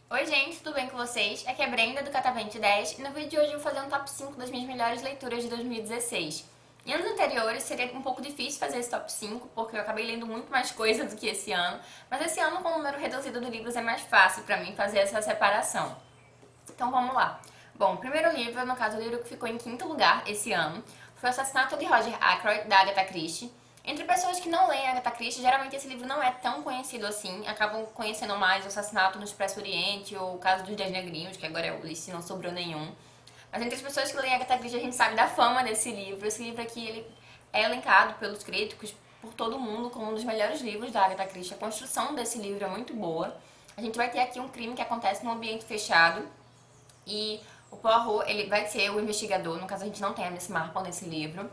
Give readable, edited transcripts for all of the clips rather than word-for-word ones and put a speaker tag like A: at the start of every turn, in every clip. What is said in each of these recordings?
A: Oi gente, tudo bem com vocês? Aqui é a Brenda do Catavento 10 e no vídeo de hoje eu vou fazer um top 5 das minhas melhores leituras de 2016. Em anos anteriores seria um pouco difícil fazer esse top 5 porque eu acabei lendo muito mais coisa do que esse ano, mas esse ano com o número reduzido de livros é mais fácil pra mim fazer essa separação. Então vamos lá. Bom, o primeiro livro, no caso o livro que ficou em quinto lugar esse ano, foi O Assassinato de Roger Ackroyd, da Agatha Christie. Entre pessoas que não leem Agatha Christie, geralmente esse livro não é tão conhecido assim, acabam conhecendo mais O Assassinato no Expresso Oriente ou O Caso dos Dez Negrinhos, que agora é o Lice, não sobrou nenhum. Mas entre as pessoas que leem Agatha Christie, a gente sabe da fama desse livro. Esse livro aqui ele é elencado pelos críticos, por todo mundo, como um dos melhores livros da Agatha Christie. A construção desse livro é muito boa. A gente vai ter aqui um crime que acontece num ambiente fechado, e o Poirot, ele vai ser o investigador, no caso a gente não tem a Miss Marple nesse livro.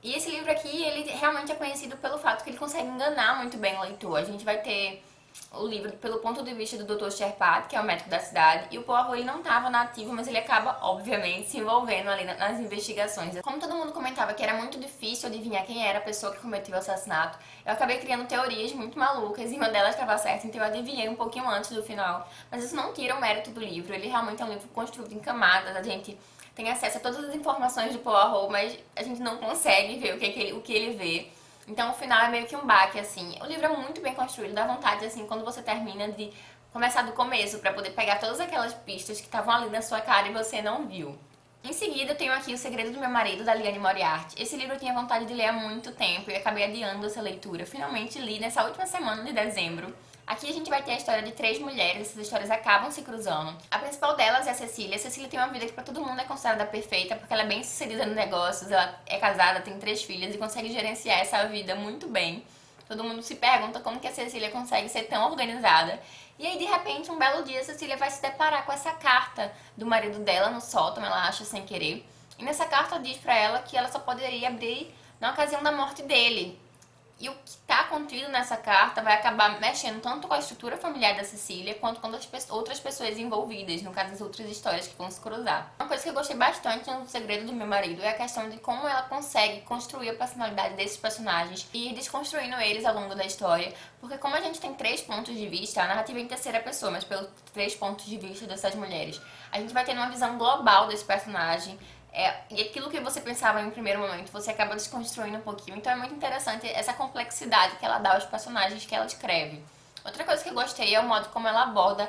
A: E esse livro aqui, ele realmente é conhecido pelo fato que ele consegue enganar muito bem o leitor. A gente vai ter o livro pelo ponto de vista do Dr. Sherpat, que é o médico da cidade, e o Poirot ele não estava na ativa, mas ele acaba, obviamente, se envolvendo ali nas investigações. Como todo mundo comentava que era muito difícil adivinhar quem era a pessoa que cometeu o assassinato, eu acabei criando teorias muito malucas e uma delas estava certa, então eu adivinhei um pouquinho antes do final. Mas isso não tira o mérito do livro, ele realmente é um livro construído em camadas, a gente tem acesso a todas as informações do Poirot, mas a gente não consegue ver o que ele vê. Então o final é meio que um baque, assim. O livro é muito bem construído, dá vontade, assim, quando você termina de começar do começo, pra poder pegar todas aquelas pistas que estavam ali na sua cara e você não viu. Em seguida, eu tenho aqui O Segredo do Meu Marido, da Liane Moriarty. Esse livro eu tinha vontade de ler há muito tempo e acabei adiando essa leitura. Finalmente li nessa última semana de dezembro. Aqui a gente vai ter a história de três mulheres, essas histórias acabam se cruzando. A principal delas é a Cecília. A Cecília tem uma vida que pra todo mundo é considerada perfeita, porque ela é bem sucedida nos negócios, ela é casada, tem três filhas e consegue gerenciar essa vida muito bem. Todo mundo se pergunta como que a Cecília consegue ser tão organizada. E aí, de repente, um belo dia, a Cecília vai se deparar com essa carta do marido dela no sótão, ela acha sem querer. E nessa carta diz pra ela que ela só poderia abrir na ocasião da morte dele. E o que está contido nessa carta vai acabar mexendo tanto com a estrutura familiar da Cecília, quanto com as outras pessoas envolvidas, no caso das outras histórias que vão se cruzar. Uma coisa que eu gostei bastante no Segredo do Meu Marido é a questão de como ela consegue construir a personalidade desses personagens e ir desconstruindo eles ao longo da história, porque como a gente tem três pontos de vista, a narrativa é em terceira pessoa, mas pelos três pontos de vista dessas mulheres, a gente vai tendo uma visão global desse personagem, e aquilo que você pensava em um primeiro momento, você acaba desconstruindo um pouquinho. Então é muito interessante essa complexidade que ela dá aos personagens que ela escreve. Outra coisa que eu gostei é o modo como ela aborda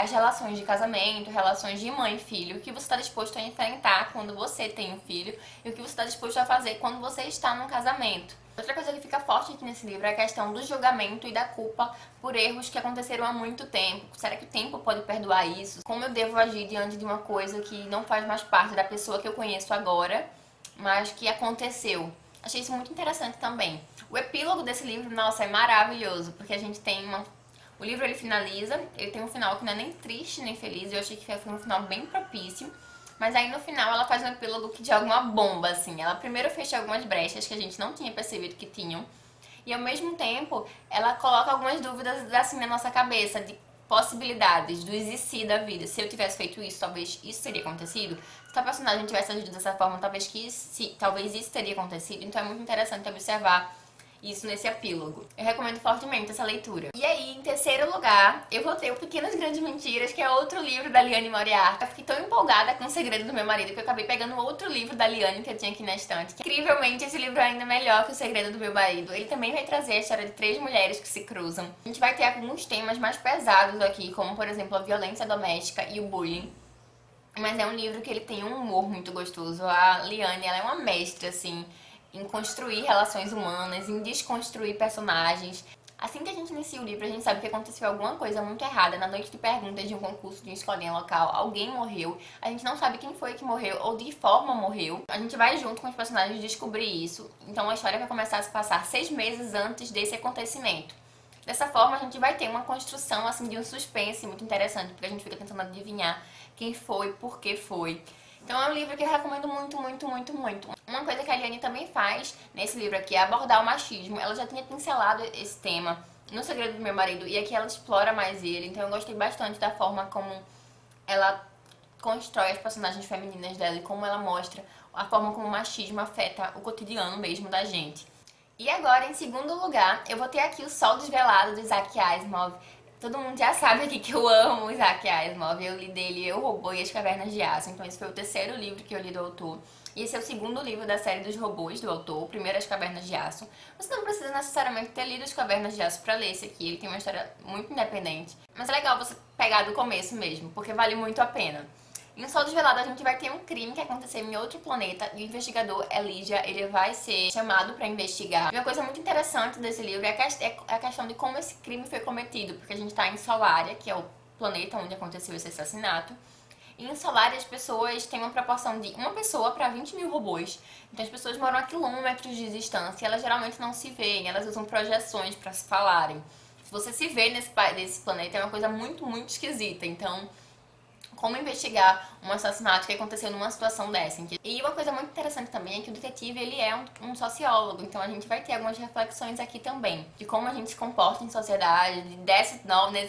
A: as relações de casamento, relações de mãe e filho, o que você está disposto a enfrentar quando você tem um filho e o que você está disposto a fazer quando você está num casamento. Outra coisa que fica forte aqui nesse livro é a questão do julgamento e da culpa por erros que aconteceram há muito tempo. Será que o tempo pode perdoar isso? Como eu devo agir diante de uma coisa que não faz mais parte da pessoa que eu conheço agora, mas que aconteceu? Achei isso muito interessante também. O epílogo desse livro, nossa, é maravilhoso, porque a gente tem uma... O livro ele finaliza, ele tem um final que não é nem triste nem feliz, eu achei que foi um final bem propício. Mas aí no final ela faz um epílogo que joga uma bomba, assim. Ela primeiro fecha algumas brechas que a gente não tinha percebido que tinham. E ao mesmo tempo, ela coloca algumas dúvidas assim na nossa cabeça, de possibilidades, do existir da vida. Se eu tivesse feito isso, talvez isso teria acontecido. Se a personagem tivesse agido dessa forma, talvez isso teria acontecido. Então é muito interessante observar isso nesse epílogo. Eu recomendo fortemente essa leitura. E aí, em terceiro lugar, eu vou ter o Pequenas Grandes Mentiras, que é outro livro da Liane Moriarty. Eu fiquei tão empolgada com O Segredo do Meu Marido que eu acabei pegando outro livro da Liane que eu tinha aqui na estante. Incrivelmente, esse livro é ainda melhor que O Segredo do Meu Marido. Ele também vai trazer a história de três mulheres que se cruzam. A gente vai ter alguns temas mais pesados aqui, como, por exemplo, a violência doméstica e o bullying. Mas é um livro que ele tem um humor muito gostoso. A Liane, ela é uma mestra, assim, em construir relações humanas, em desconstruir personagens. Assim que a gente inicia o livro, a gente sabe que aconteceu alguma coisa muito errada. Na noite de perguntas de um concurso de uma escolinha local, alguém morreu. A gente não sabe quem foi que morreu ou de que forma morreu. A gente vai junto com os personagens descobrir isso. Então a história vai começar a se passar 6 meses antes desse acontecimento. Dessa forma, a gente vai ter uma construção assim de um suspense muito interessante, porque a gente fica tentando adivinhar quem foi, por que foi. Então é um livro que eu recomendo muito, muito, muito, muito. Uma coisa que a Liane também faz nesse livro aqui é abordar o machismo. Ela já tinha pincelado esse tema no Segredo do Meu Marido e aqui ela explora mais ele. Então eu gostei bastante da forma como ela constrói as personagens femininas dela e como ela mostra a forma como o machismo afeta o cotidiano mesmo da gente. E agora, em segundo lugar, eu vou ter aqui O Sol Desvelado, do Isaac Asimov. Todo mundo já sabe aqui que eu amo o Isaac Asimov. Eu li dele Eu, Robô e as Cavernas de Aço. Então esse foi o terceiro livro que eu li do autor. E esse é o segundo livro da série dos robôs do autor, o primeiro As Cavernas de Aço. Você não precisa necessariamente ter lido As Cavernas de Aço pra ler esse aqui. Ele tem uma história muito independente. Mas é legal você pegar do começo mesmo, porque vale muito a pena. Em Um Sol Desvelado a gente vai ter um crime que aconteceu em outro planeta e o investigador Elijah, ele vai ser chamado pra investigar. E uma coisa muito interessante desse livro é a questão de como esse crime foi cometido, porque a gente tá em Solária, que é o planeta onde aconteceu esse assassinato. E em Solária as pessoas têm uma proporção de uma pessoa para 20 mil robôs. Então as pessoas moram a quilômetros de distância e elas geralmente não se veem, elas usam projeções para se falarem. Se você se vê nesse planeta é uma coisa muito, muito esquisita. Então, como investigar um assassinato que aconteceu numa situação dessa. E uma coisa muito interessante também é que o detetive, ele é um sociólogo, então a gente vai ter algumas reflexões aqui também, de como a gente se comporta em sociedade,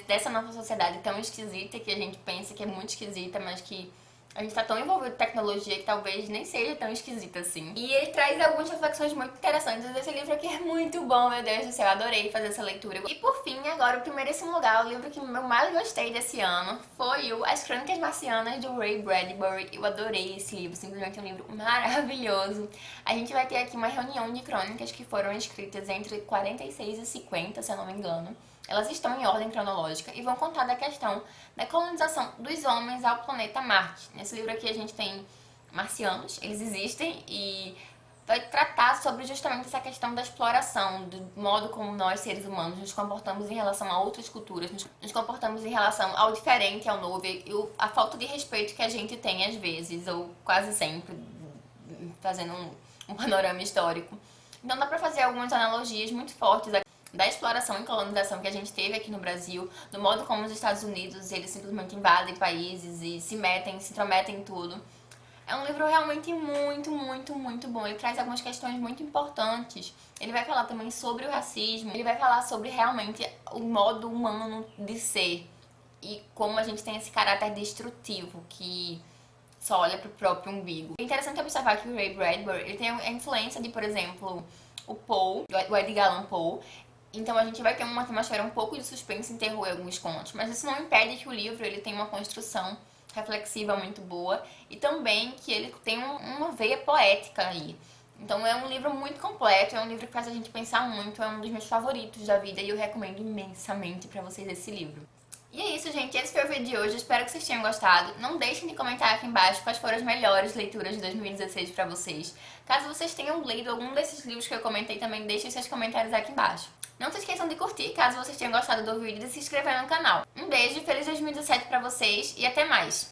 A: dessa nova sociedade tão esquisita, que a gente pensa que é muito esquisita, mas que a gente tá tão envolvido em tecnologia que talvez nem seja tão esquisita assim. E ele traz algumas reflexões muito interessantes. Esse livro aqui é muito bom, meu Deus do céu, eu adorei fazer essa leitura. E por fim, agora, o primeiríssimo lugar, o livro que eu mais gostei desse ano foi o As Crônicas Marcianas, do Ray Bradbury. Eu adorei esse livro, simplesmente um livro maravilhoso. A gente vai ter aqui uma reunião de crônicas que foram escritas entre 46 e 50, se eu não me engano. Elas estão em ordem cronológica e vão contar da questão da colonização dos homens ao planeta Marte. Nesse livro aqui a gente tem marcianos, eles existem, e vai tratar sobre justamente essa questão da exploração, do modo como nós, seres humanos, nos comportamos em relação a outras culturas, nos comportamos em relação ao diferente, ao novo, e a falta de respeito que a gente tem às vezes, ou quase sempre, fazendo um panorama histórico. Então dá pra fazer algumas analogias muito fortes da exploração e colonização que a gente teve aqui no Brasil, do modo como os Estados Unidos, eles simplesmente invadem países e se intrometem em tudo. É um livro realmente muito, muito, muito bom. Ele traz algumas questões muito importantes. Ele vai falar também sobre o racismo, ele vai falar sobre realmente o modo humano de ser e como a gente tem esse caráter destrutivo que só olha pro próprio umbigo. É interessante observar que o Ray Bradbury, ele tem a influência de, por exemplo, o Poe, o Edgar Allan Poe. Então a gente vai ter uma atmosfera um pouco de suspense e terror em alguns contos, mas isso não impede que o livro ele tenha uma construção reflexiva muito boa e também que ele tem uma veia poética aí. Então é um livro muito completo, é um livro que faz a gente pensar muito, é um dos meus favoritos da vida e eu recomendo imensamente pra vocês esse livro. E é isso, gente. Esse foi o vídeo de hoje. Espero que vocês tenham gostado. Não deixem de comentar aqui embaixo quais foram as melhores leituras de 2016 pra vocês. Caso vocês tenham lido algum desses livros que eu comentei, também deixem seus comentários aqui embaixo. Não se esqueçam de curtir, caso vocês tenham gostado do vídeo, e de se inscrever no canal. Um beijo, feliz 2017 pra vocês e até mais!